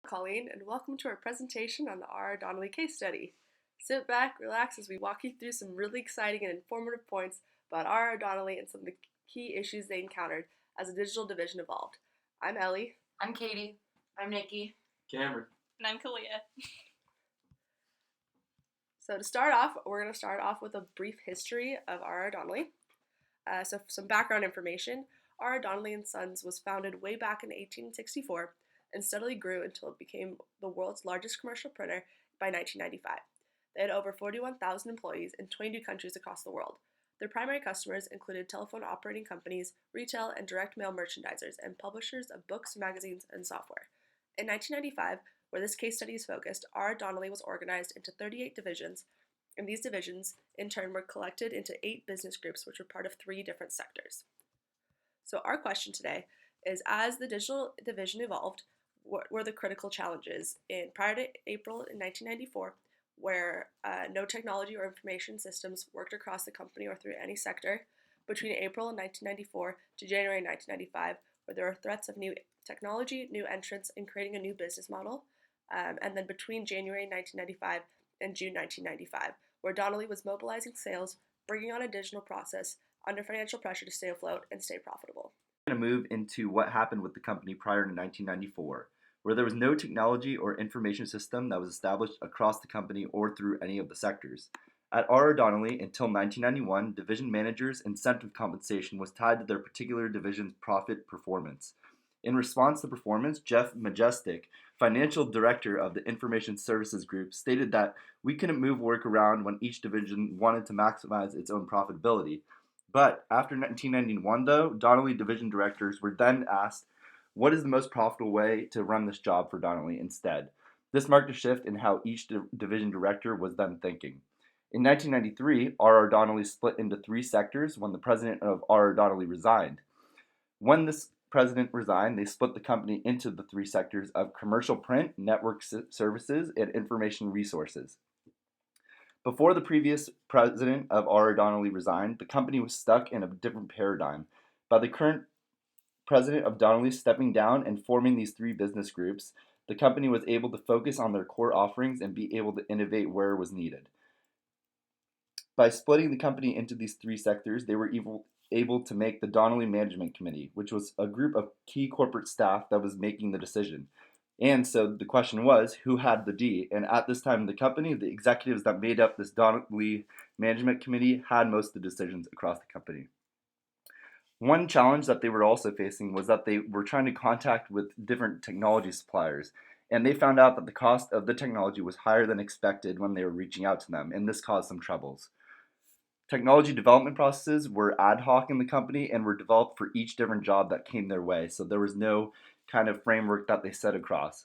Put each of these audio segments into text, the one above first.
Colleen, and welcome to our presentation on the R. Donnelley case study. Sit back, relax as we walk you through some really exciting and informative points about R. Donnelley and some of the key issues they encountered as the digital division evolved. I'm Ellie. I'm Katie. I'm Nikki. Cameron. And I'm Kalia. So to start off, we're going to start off with a brief history of R. Donnelley. So some background information. R. Donnelley & Sons was founded way back in 1864 and steadily grew until it became the world's largest commercial printer by 1995. They had over 41,000 employees in 22 countries across the world. Their primary customers included telephone operating companies, retail and direct mail merchandisers, and publishers of books, magazines, and software. In 1995, where this case study is focused, R. Donnelley was organized into 38 divisions, and these divisions, in turn, were collected into 8 business groups, which were part of 3 different sectors. So our question today is, as the digital division evolved, what were the critical challenges prior to April in 1994, where no technology or information systems worked across the company or through any sector, between April 1994 to January 1995, where there were threats of new technology, new entrants, and creating a new business model, and then between January 1995 and June 1995, where Donnelley was mobilizing sales, bringing on a digital process, under financial pressure to stay afloat and stay profitable. We're going to move into what happened with the company prior to 1994, where there was no technology or information system that was established across the company or through any of the sectors. At R. Donnelley, until 1991, division managers' incentive compensation was tied to their particular division's profit performance. In response to performance, Jeff Majestic, financial director of the Information Services Group, stated that we couldn't move work around when each division wanted to maximize its own profitability. But after 1991, though, Donnelley division directors were then asked, what is the most profitable way to run this job for Donnelley instead? This marked a shift in how each division director was then thinking. In 1993, R. Donnelley split into 3 sectors when the president of R. Donnelley resigned. When this president resigned, they split the company into the 3 sectors of commercial print, network services, and information resources. Before the previous president of R. Donnelley resigned, the company was stuck in a different paradigm. By the current president of Donnelley stepping down and forming these 3 business groups, the company was able to focus on their core offerings and be able to innovate where it was needed. By splitting the company into these 3 sectors, they were able to make the Donnelley Management Committee, which was a group of key corporate staff that was making the decision. And so the question was, who had the D? And at this time in the company, the executives that made up this Donnelley Management Committee had most of the decisions across the company. One challenge that they were also facing was that they were trying to contact with different technology suppliers, and they found out that the cost of the technology was higher than expected when they were reaching out to them, and this caused some troubles. Technology development processes were ad hoc in the company and were developed for each different job that came their way, so there was no kind of framework that they set across.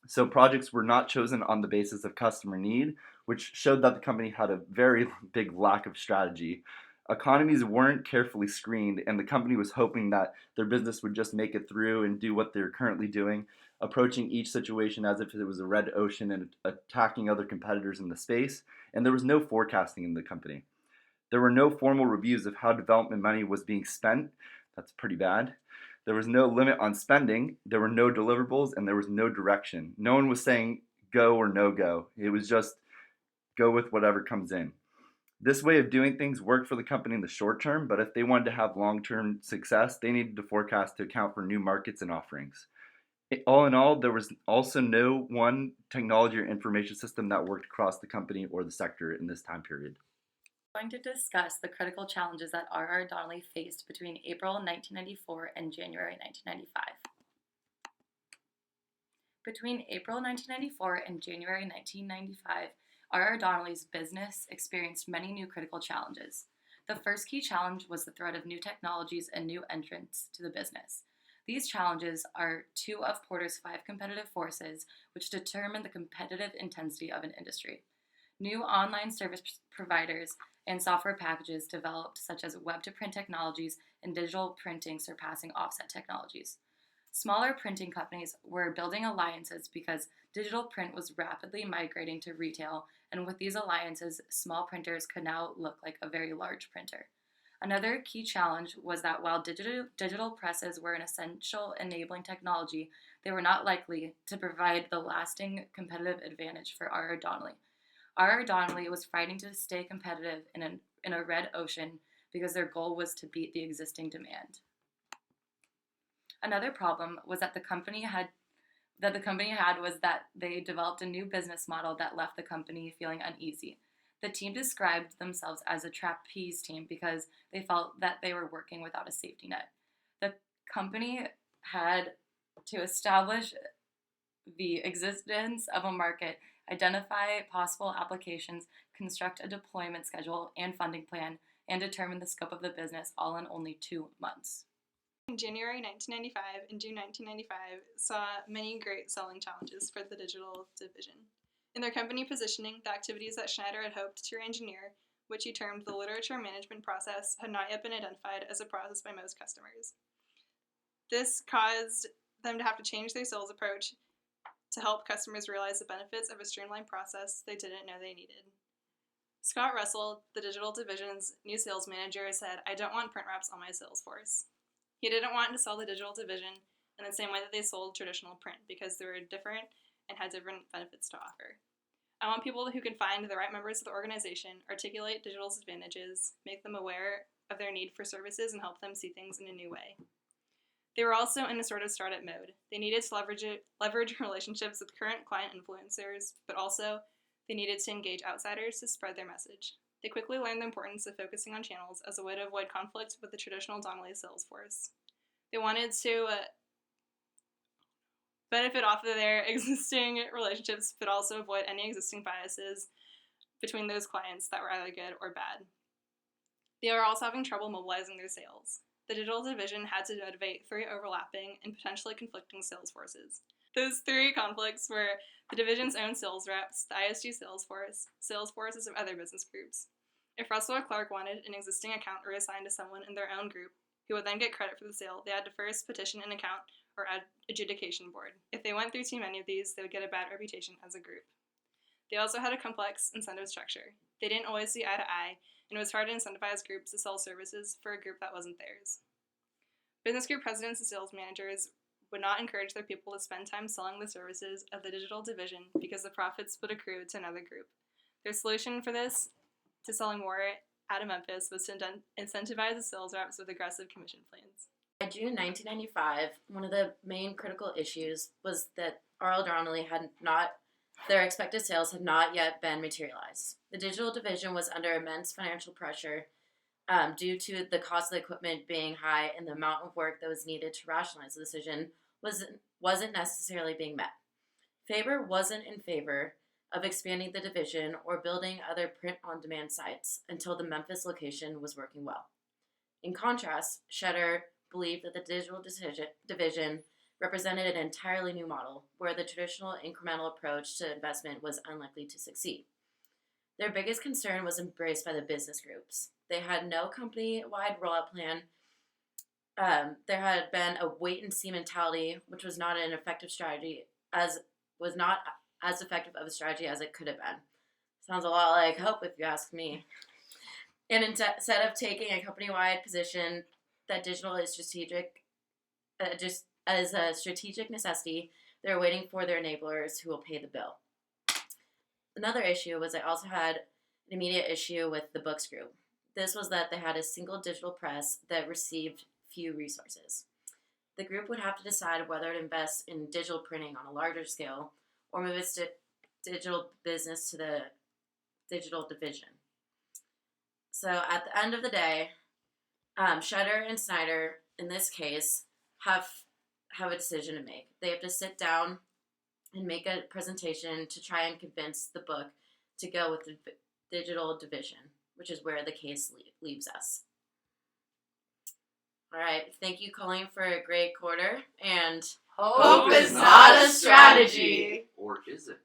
So projects were not chosen on the basis of customer need, which showed that the company had a very big lack of strategy. Economies weren't carefully screened, and the company was hoping that their business would just make it through and do what they're currently doing, approaching each situation as if it was a red ocean and attacking other competitors in the space, and there was no forecasting in the company. There were no formal reviews of how development money was being spent. That's pretty bad. There was no limit on spending, there were no deliverables, and there was no direction. No one was saying go or no go. It was just go with whatever comes in. This way of doing things worked for the company in the short term, but if they wanted to have long-term success, they needed to forecast to account for new markets and offerings. All in all, there was also no one technology or information system that worked across the company or the sector in this time period. We're going to discuss the critical challenges that R. Donnelley faced between April 1994 and January 1995. Between April 1994 and January 1995, R. Donnelley's business experienced many new critical challenges. The first key challenge was the threat of new technologies and new entrants to the business. These challenges are 2 of Porter's 5 competitive forces, which determine the competitive intensity of an industry. New online service providers and software packages developed, such as web-to-print technologies and digital printing surpassing offset technologies. Smaller printing companies were building alliances because digital print was rapidly migrating to retail, and with these alliances, small printers could now look like a very large printer. Another key challenge was that while digital presses were an essential enabling technology, they were not likely to provide the lasting competitive advantage for R.R. Donnelley. R.R. Donnelley was fighting to stay competitive in a red ocean because their goal was to beat the existing demand. Another problem was that the company had was that they developed a new business model that left the company feeling uneasy. The team described themselves as a trapeze team because they felt that they were working without a safety net. The company had to establish the existence of a market, identify possible applications, construct a deployment schedule and funding plan, and determine the scope of the business all in only 2 months. In January 1995 and June 1995 saw many great selling challenges for the digital division. In their company positioning, the activities that Schneider had hoped to re-engineer, which he termed the literature management process, had not yet been identified as a process by most customers. This caused them to have to change their sales approach to help customers realize the benefits of a streamlined process they didn't know they needed. Scott Russell, the digital division's new sales manager, said, "I don't want print reps on my sales force." He didn't want to sell the digital division in the same way that they sold traditional print because they were different and had different benefits to offer. "I want people who can find the right members of the organization, articulate digital's advantages, make them aware of their need for services, and help them see things in a new way." They were also in a sort of startup mode. They needed to leverage relationships with current client influencers, but also they needed to engage outsiders to spread their message. They quickly learned the importance of focusing on channels as a way to avoid conflict with the traditional Donnelley sales force. They wanted to benefit off of their existing relationships, but also avoid any existing biases between those clients that were either good or bad. They were also having trouble mobilizing their sales. The digital division had to motivate 3 overlapping and potentially conflicting sales forces. Those 3 conflicts were the division's own sales reps, the ISG sales forces of other business groups. If Russell or Clark wanted an existing account reassigned to someone in their own group, who would then get credit for the sale, they had to first petition an account or adjudication board. If they went through too many of these, they would get a bad reputation as a group. They also had a complex incentive structure. They didn't always see eye to eye, and it was hard to incentivize groups to sell services for a group that wasn't theirs. Business group presidents and sales managers would not encourage their people to spend time selling the services of the digital division because the profits would accrue to another group. Their solution for this, to selling more out of Memphis, was to incentivize the sales reps with aggressive commission plans. By June 1995, one of the main critical issues was that R.R. Donnelley their expected sales had not yet been materialized. The digital division was under immense financial pressure due to the cost of the equipment being high and the amount of work that was needed to rationalize the decision wasn't necessarily being met. Faber wasn't in favor of expanding the division or building other print-on-demand sites until the Memphis location was working well. In contrast, Schneider believed that the digital division represented an entirely new model where the traditional incremental approach to investment was unlikely to succeed. Their biggest concern was embraced by the business groups. They had no company-wide rollout plan. There had been a wait-and-see mentality, which was not an effective strategy, was not as effective of a strategy as it could have been. Sounds a lot like Hope, if you ask me. And instead of taking a company-wide position that digital is strategic, just as a strategic necessity, they're waiting for their enablers who will pay the bill. Another issue was they also had an immediate issue with the books group. This was that they had a single digital press that received few resources. The group would have to decide whether to invest in digital printing on a larger scale or move its digital business to the digital division. So at the end of the day, Schneider and Snyder, in this case, have a decision to make. They have to sit down and make a presentation to try and convince the book to go with the digital division, which is where the case leaves us. All right, thank you, Colleen, for a great quarter, and Hope is not a strategy. Or is it?